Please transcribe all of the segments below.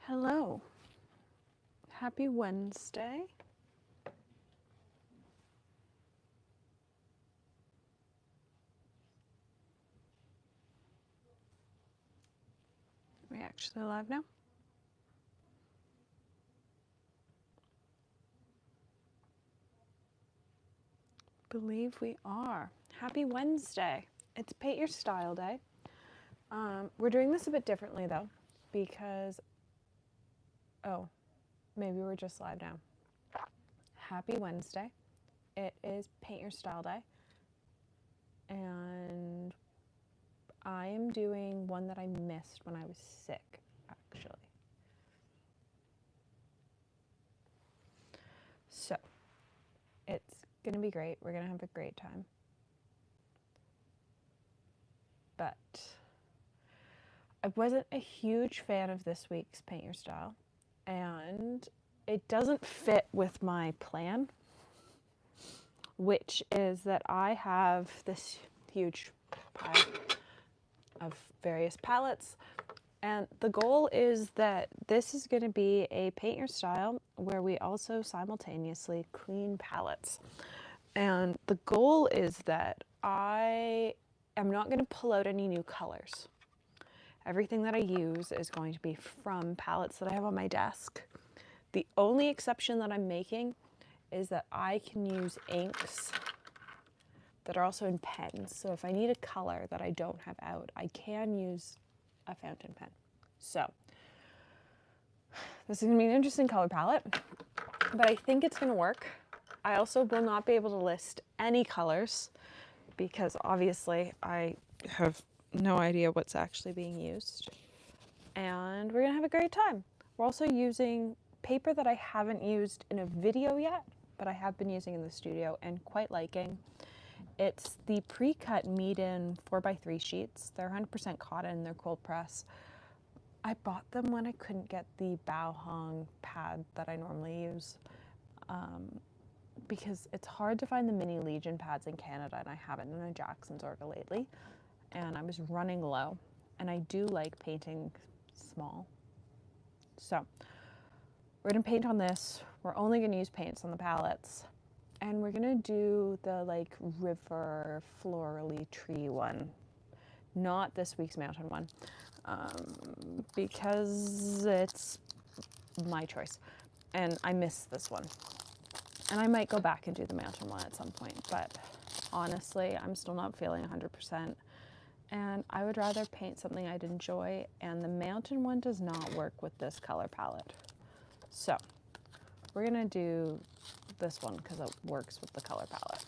Hello. Happy Wednesday. Are we actually live now? Believe we are. Happy Wednesday. It's Paint Your Style Day. We're doing this a bit differently though, because, oh, maybe we're just live now. Happy Wednesday. It is Paint Your Style Day. And I am doing one that I missed when I was sick, actually. So, it's going to be great. We're going to have a great time. But I wasn't a huge fan of this week's Paint Your Style, and it doesn't fit with my plan, which is that I have this huge pile of various palettes, and the goal is that this is going to be a Paint Your Style where we also simultaneously clean palettes. And the goal is that I am not going to pull out any new colors. Everything that I use is going to be from palettes that I have on my desk. The only exception that I'm making is that I can use inks that are also in pens. So if I need a color that I don't have out, I can use a fountain pen. So this is going to be an interesting color palette, but I think it's going to work. I also will not be able to list any colors because obviously I have no idea what's actually being used. And we're gonna have a great time. We're also using paper that I haven't used in a video yet, but I have been using in the studio and quite liking. It's the pre-cut Meeden 4x3 sheets. They're 100% cotton, they're cold press. I bought them when I couldn't get the Bao Hong pad that I normally use. Because it's hard to find the mini Legion pads in Canada, and I haven't in a Jackson's order lately. And I was running low, and I do like painting small. So we're gonna paint on this. We're only gonna use paints on the palettes, and we're gonna do the like river florally tree one, not this week's mountain one, because it's my choice, and I missed this one. And I might go back and do the mountain one at some point, but honestly, I'm still not feeling 100%. And I would rather paint something I'd enjoy, and the mountain one does not work with this color palette. So we're gonna do this one because it works with the color palette.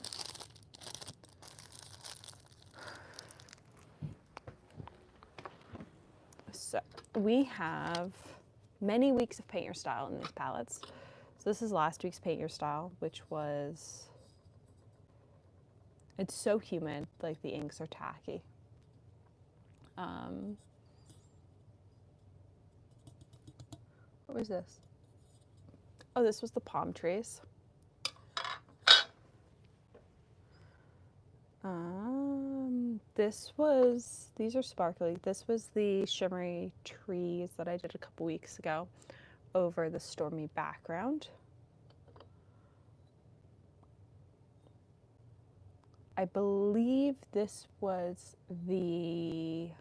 So we have many weeks of Paint Your Style in these palettes. So this is last week's Paint Your Style, which was, it's so humid, like the inks are tacky. What was this? Oh, this was the palm trees. These are sparkly. This was the shimmery trees that I did a couple weeks ago over the stormy background. I believe this was the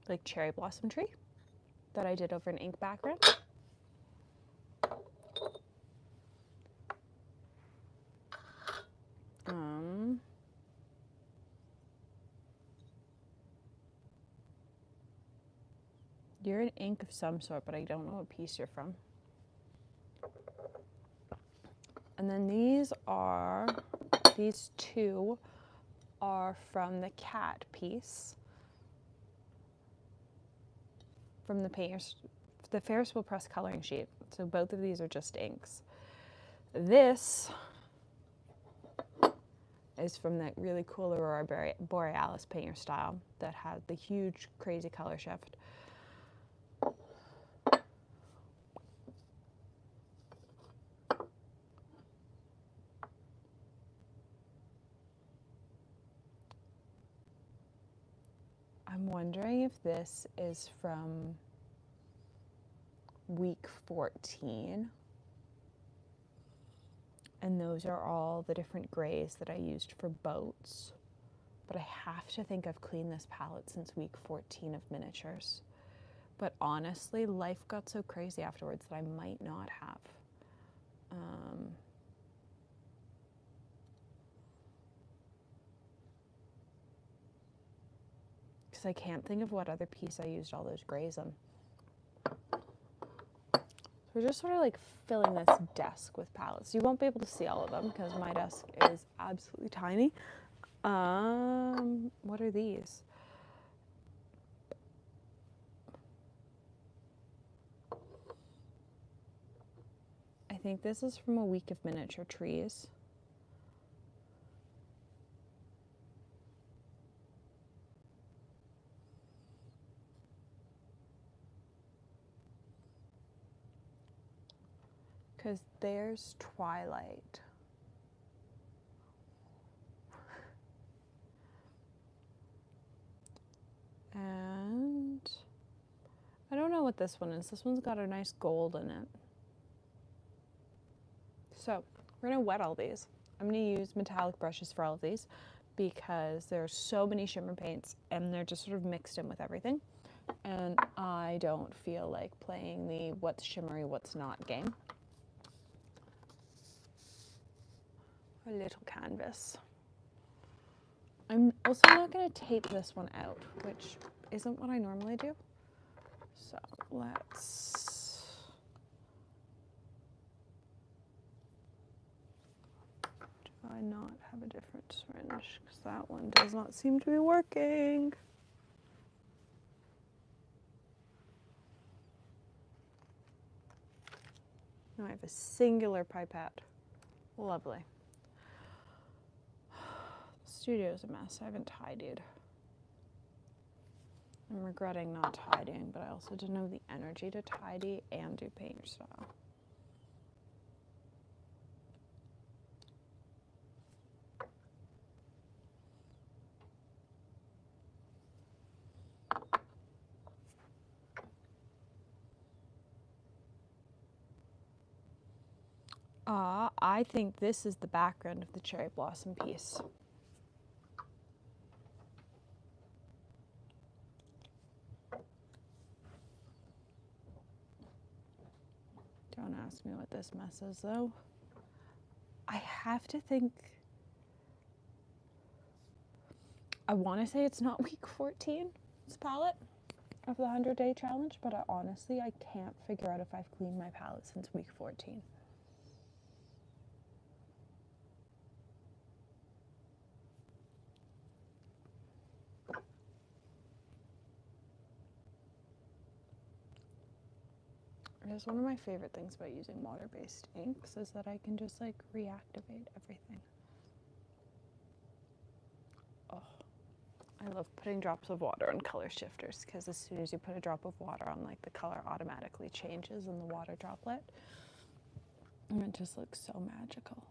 like cherry blossom tree that I did over an ink background. You're an ink of some sort, but I don't know what piece you're from. And then these two are from the cat piece. From the Ferris Wheel Press coloring sheet. So both of these are just inks. This is from that really cool Aurora Borealis Paint Your Style that had the huge crazy color shift. I'm I'm wondering if this is from week 14. And those are all the different grays that I used for boats. But I have to think I've cleaned this palette since week 14 of miniatures. But honestly, life got so crazy afterwards that I might not have. Because I can't think of what other piece I used all those grays on. We're just sort of like filling this desk with palettes. You won't be able to see all of them because my desk is absolutely tiny. What are these? I think this is from a week of miniature trees. Because there's Twilight. And I don't know what this one is. This one's got a nice gold in it. So we're gonna wet all these. I'm gonna use metallic brushes for all of these because there are so many shimmer paints and they're just sort of mixed in with everything. And I don't feel like playing the what's shimmery, what's not game. A little canvas. I'm also not going to tape this one out, which isn't what I normally do. So let's... Do I not have a different syringe? Because that one does not seem to be working. Now I have a singular pipette. Lovely. The studio's a mess. I haven't tidied. I'm regretting not tidying, but I also didn't have the energy to tidy and do paint your style. I think this is the background of the cherry blossom piece. Don't ask me what this mess is, though. I have to think. I want to say it's not week 14, this palette of the 100-day challenge, but honestly, I can't figure out if I've cleaned my palette since week 14. Because one of my favorite things about using water-based inks is that I can just like reactivate everything. Oh, I love putting drops of water on color shifters because as soon as you put a drop of water on, like the color automatically changes in the water droplet. And it just looks so magical.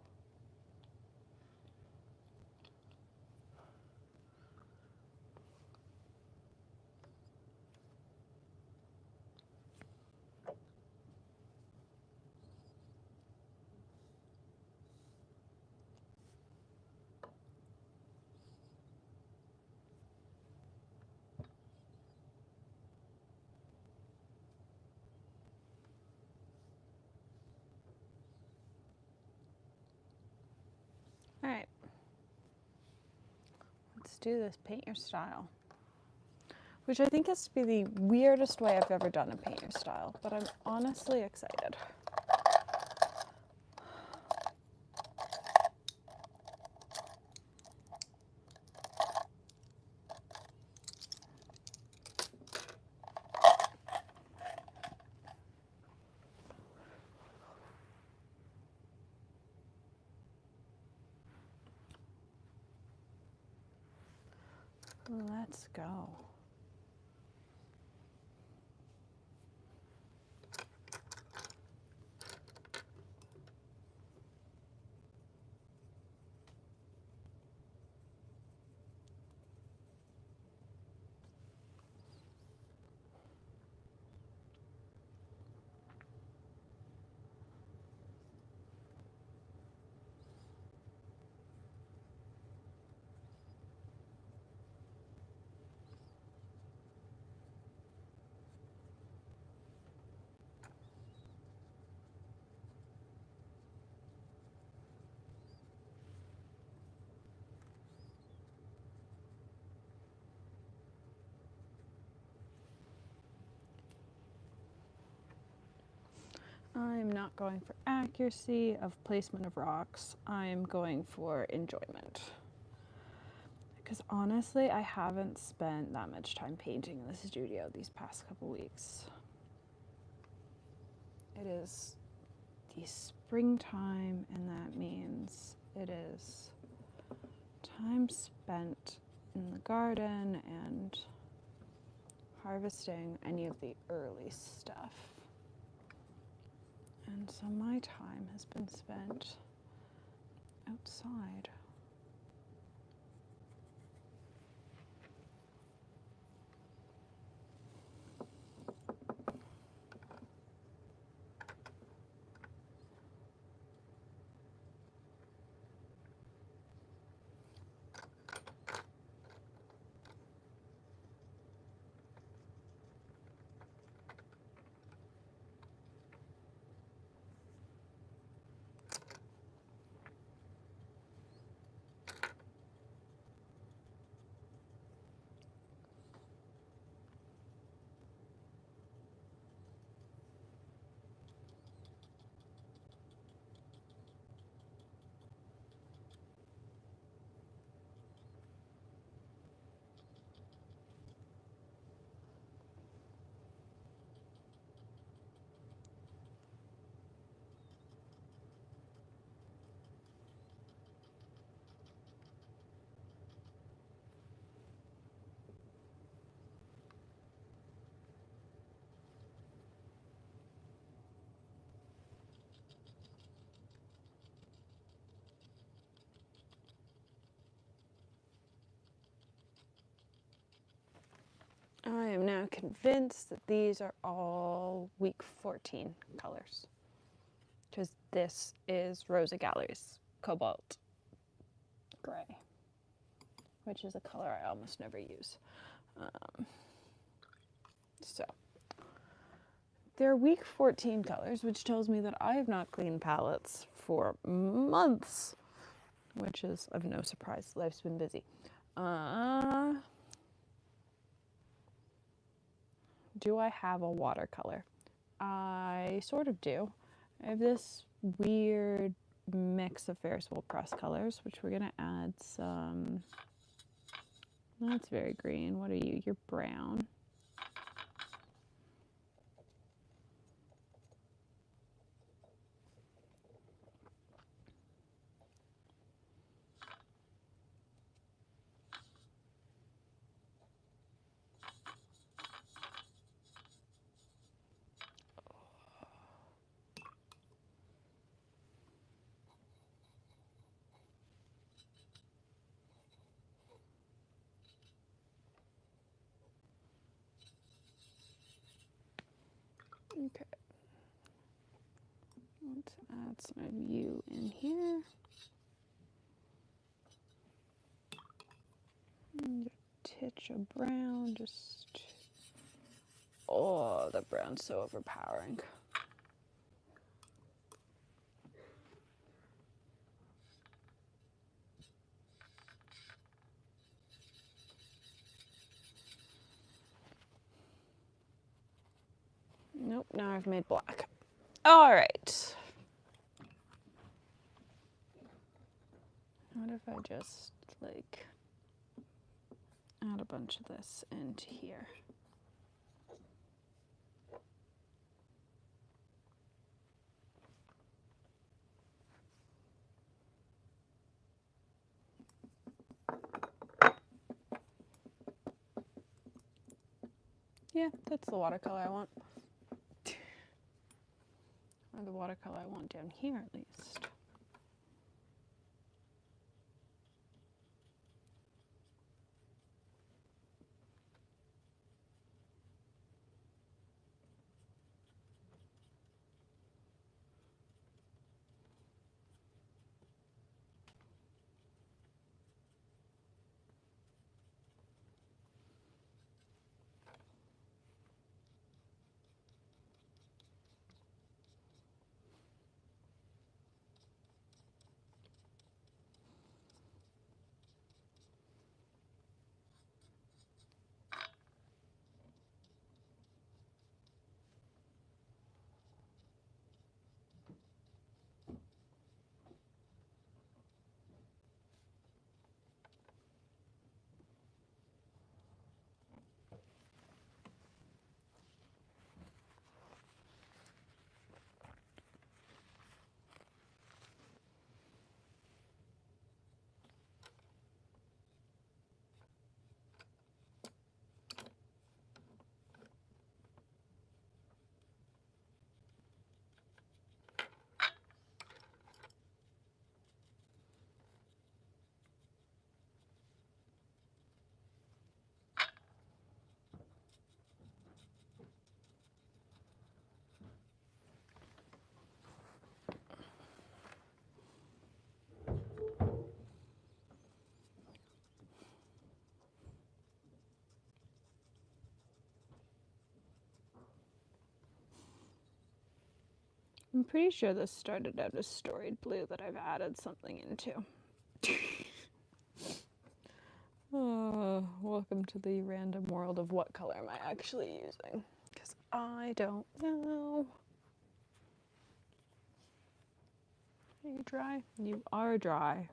All right, let's do this paint your style, which I think has to be the weirdest way I've ever done a paint your style, but I'm honestly excited. Let's go. I'm not going for accuracy of placement of rocks. I'm going for enjoyment. Because honestly, I haven't spent that much time painting in the studio these past couple weeks. It is the springtime, and that means it is time spent in the garden and harvesting any of the early stuff. And so my time has been spent outside. I am now convinced that these are all week 14 colors. Because this is Rosa Gallery's Cobalt Gray, which is a color I almost never use. So, they're week 14 colors, which tells me that I have not cleaned palettes for months, which is of no surprise. Life's been busy. Do I have a watercolor? I sort of do. I have this weird mix of Ferris Wheel Press colors, which we're going to add some. That's very green. What are you? You're brown. Okay. Let's add some of you in here. And a titch of brown, just. Oh, the brown's so overpowering. Nope, now I've made black. All right. What if I just, like, add a bunch of this into here? Yeah, that's the watercolor I want. Or the watercolor I want down here, at least. I'm pretty sure this started out as storied blue that I've added something into. Oh, welcome to the random world of what color am I actually using? Because I don't know. Are you dry? You are dry.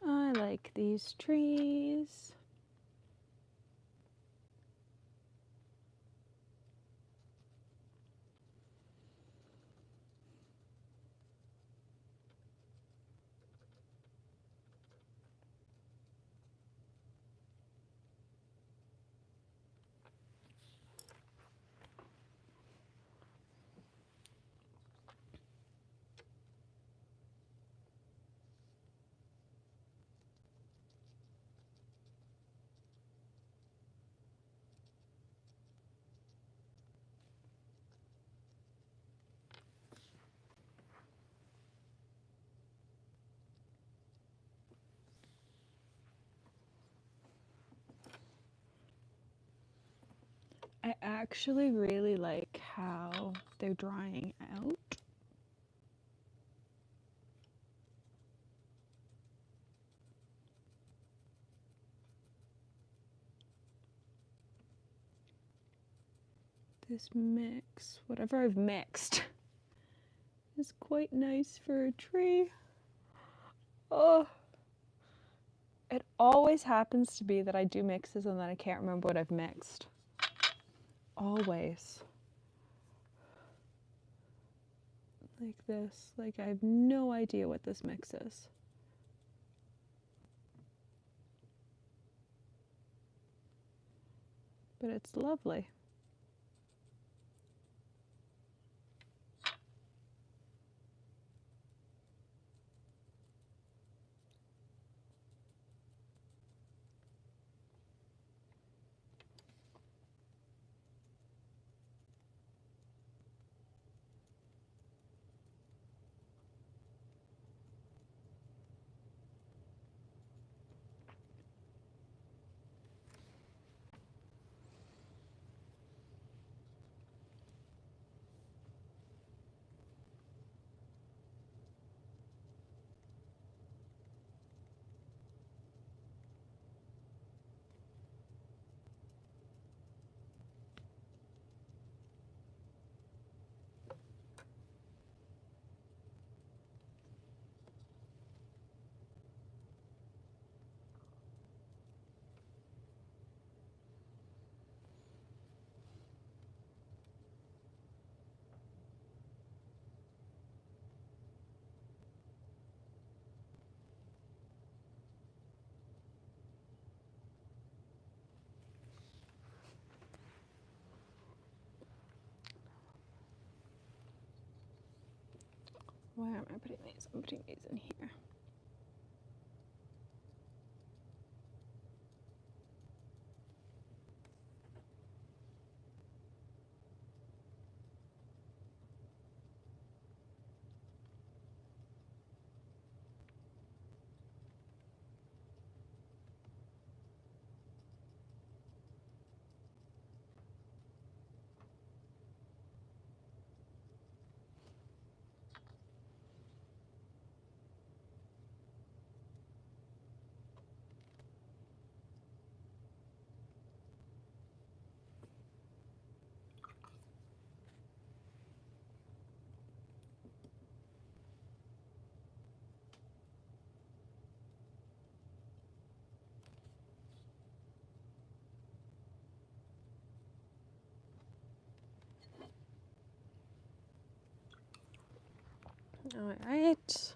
I like these trees. I actually really like how they're drying out. This mix, whatever I've mixed, is quite nice for a tree. Oh, it always happens to be that I do mixes and then I can't remember what I've mixed. Always. Like this. Like I have no idea what this mix is. but it's lovely. Where am I putting these? I'm putting these in here. All right.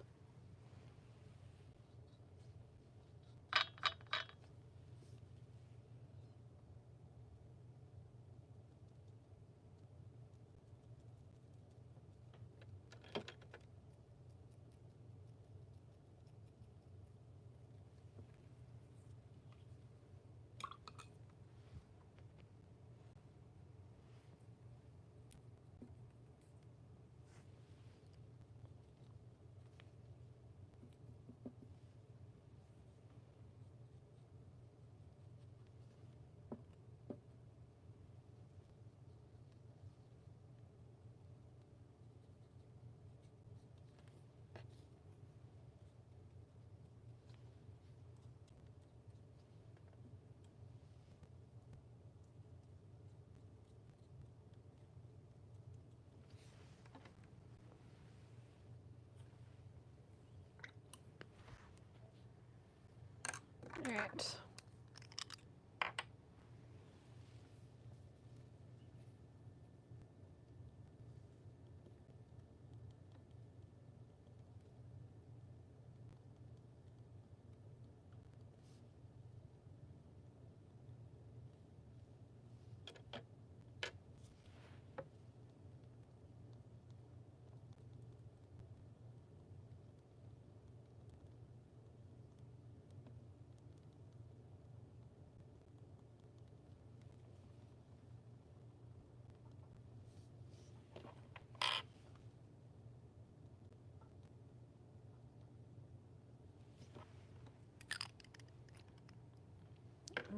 All right.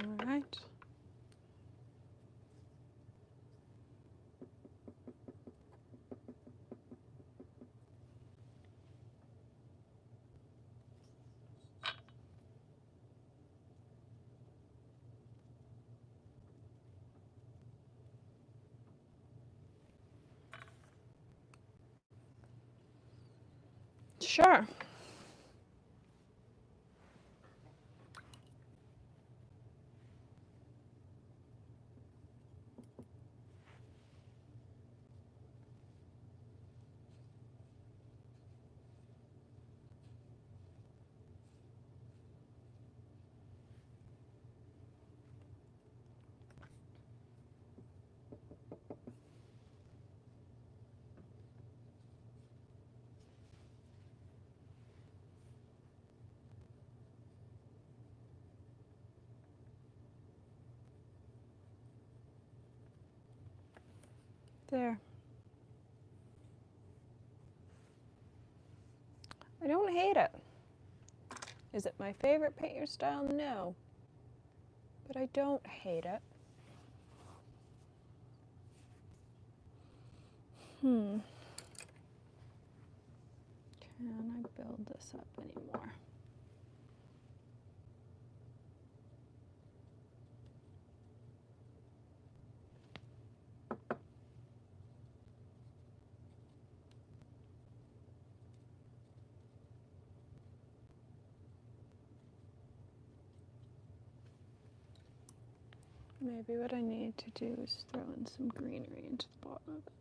All right. Sure. There. I don't hate it. Is it my favorite paint your style? No. But I don't hate it. Can I build this up anymore? Maybe what I need to do is throw in some greenery into the bottom of it.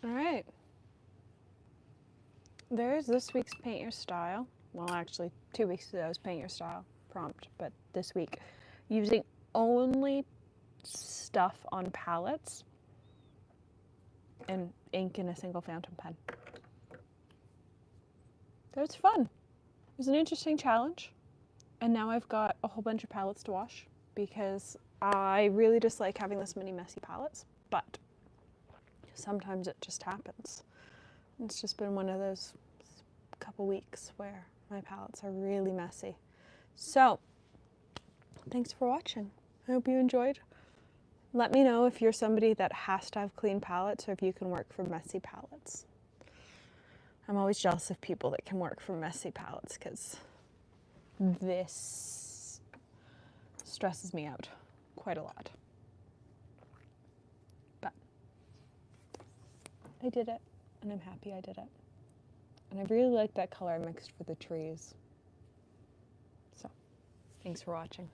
All right. There's this week's Paint Your Style. Well, actually, 2 weeks ago was Paint Your Style prompt, but this week, using only stuff on palettes and ink in a single fountain pen. That was fun. It was an interesting challenge. And now I've got a whole bunch of palettes to wash because I really dislike having this many messy palettes, but sometimes it just happens. It's just been one of those couple weeks where my palettes are really messy. So, thanks for watching. I hope you enjoyed. Let me know if you're somebody that has to have clean palettes or if you can work from messy palettes. I'm always jealous of people that can work from messy palettes because this stresses me out quite a lot. But I did it, and I'm happy I did it. And I really like that color I mixed for the trees. So, thanks for watching.